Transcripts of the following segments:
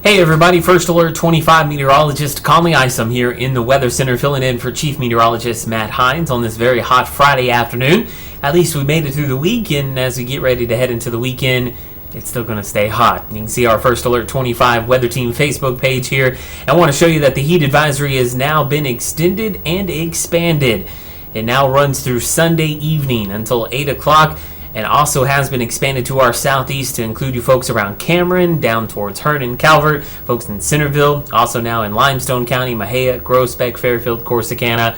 Hey everybody, First Alert 25 meteorologist Conley Isom here in the Weather Center, filling in for Chief Meteorologist Matt Hines on this very hot Friday afternoon. At least we made it through the week, and as we get ready to head into the weekend, it's still going to stay hot. You can see our First Alert 25 Weather Team Facebook page here. I want to show you that the heat advisory has now been extended and expanded. It now runs through Sunday evening until 8 o'clock. And also has been expanded to our southeast to include you folks around Cameron, down towards Hearn and Calvert, folks in Centerville, also now in Limestone County, Mahia, Groesbeck, Fairfield, Corsicana,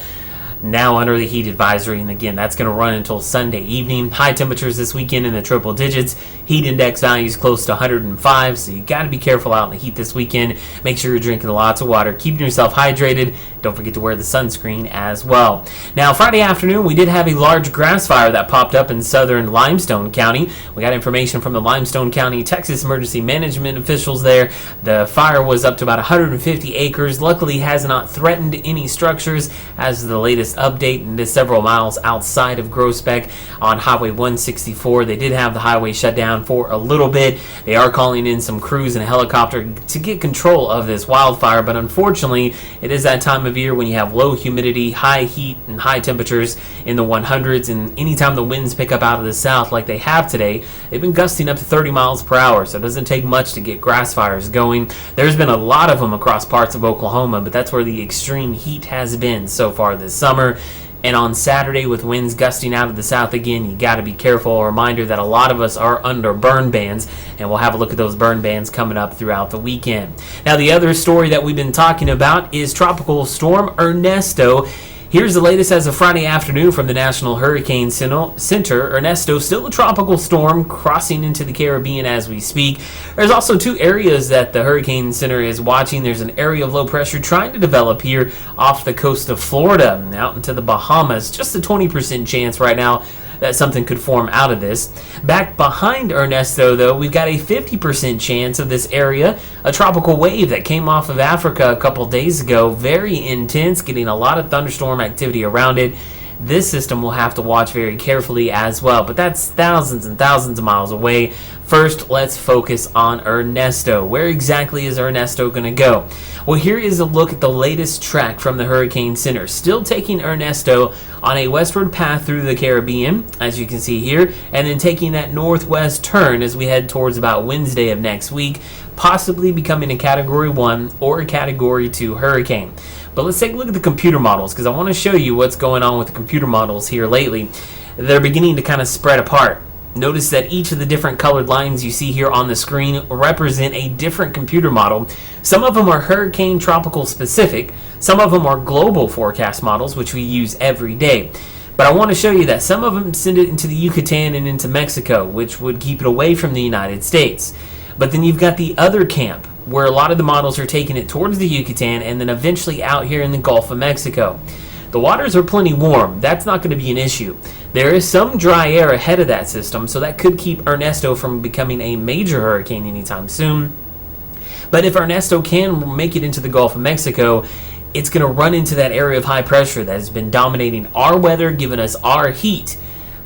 now under the heat advisory. And again, that's going to run until Sunday evening. High temperatures this weekend in the triple digits. Heat index values close to 105, so you got to be careful out in the heat this weekend. Make sure you're drinking lots of water, keeping yourself hydrated. Don't forget to wear the sunscreen as well. Now, Friday afternoon, we did have a large grass fire that popped up in southern Limestone County. We got information from the Limestone County, Texas Emergency Management officials there. The fire was up to about 150 acres. Luckily, has not threatened any structures as the latest update, and is several miles outside of Groesbeck on Highway 164. They did have the highway shut down for a little bit. They are calling in some crews and a helicopter to get control of this wildfire, but unfortunately, it is that time of year when you have low humidity, high heat, and high temperatures in the 100s, and anytime the winds pick up out of the south like they have today, they've been gusting up to 30 miles per hour, so it doesn't take much to get grass fires going. There's been a lot of them across parts of Oklahoma, but that's where the extreme heat has been so far this summer. And on Saturday, with winds gusting out of the south again, you got to be careful. A reminder that a lot of us are under burn bans, and we'll have a look at those burn bans coming up throughout the weekend. Now, the other story that we've been talking about is Tropical Storm Ernesto. Here's the latest as of Friday afternoon from the National Hurricane Center. Ernesto, still a tropical storm crossing into the Caribbean as we speak. There's also two areas that the Hurricane Center is watching. There's an area of low pressure trying to develop here off the coast of Florida and out into the Bahamas. Just a 20% chance right now that something could form out of this. Back behind Ernesto, though, we've got a 50% chance of this area, a tropical wave that came off of Africa a couple days ago. Very intense, getting a lot of thunderstorm activity around it. This system will have to watch very carefully as well, but that's thousands and thousands of miles away. First, let's focus on Ernesto. Where exactly is Ernesto going to go? Well, here is a look at the latest track from the Hurricane Center. Still taking Ernesto on a westward path through the Caribbean, as you can see here, and then taking that northwest turn as we head towards about Wednesday of next week, possibly becoming a Category 1 or a Category 2 hurricane. But let's take a look at the computer models, because I want to show you what's going on with the computer models here lately. They're beginning to kind of spread apart. Notice that each of the different colored lines you see here on the screen represent a different computer model. Some of them are hurricane tropical specific. Some of them are global forecast models, which we use every day. But I want to show you that some of them send it into the Yucatan and into Mexico, which would keep it away from the United States. But then you've got the other camp, where a lot of the models are taking it towards the Yucatan and then eventually out here in the Gulf of Mexico. The waters are plenty warm. That's not going to be an issue. There is some dry air ahead of that system, so that could keep Ernesto from becoming a major hurricane anytime soon. But if Ernesto can make it into the Gulf of Mexico, it's going to run into that area of high pressure that has been dominating our weather, giving us our heat.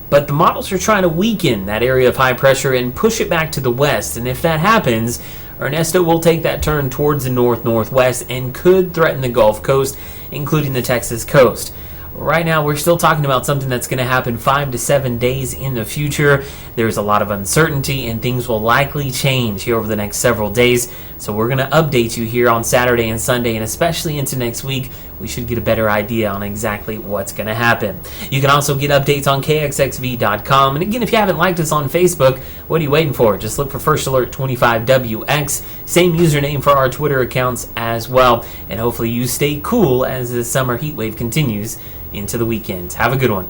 But the models are trying to weaken that area of high pressure and push it back to the west. And if that happens, Ernesto will take that turn towards the north-northwest and could threaten the Gulf Coast, including the Texas coast. Right now, we're still talking about something that's going to happen 5 to 7 days in the future. There's a lot of uncertainty, and things will likely change here over the next several days. So we're going to update you here on Saturday and Sunday, and especially into next week, we should get a better idea on exactly what's going to happen. You can also get updates on KXXV.com. And again, if you haven't liked us on Facebook, what are you waiting for? Just look for First Alert 25WX. Same username for our Twitter accounts as well. And hopefully you stay cool as the summer heat wave continues into the weekend. Have a good one.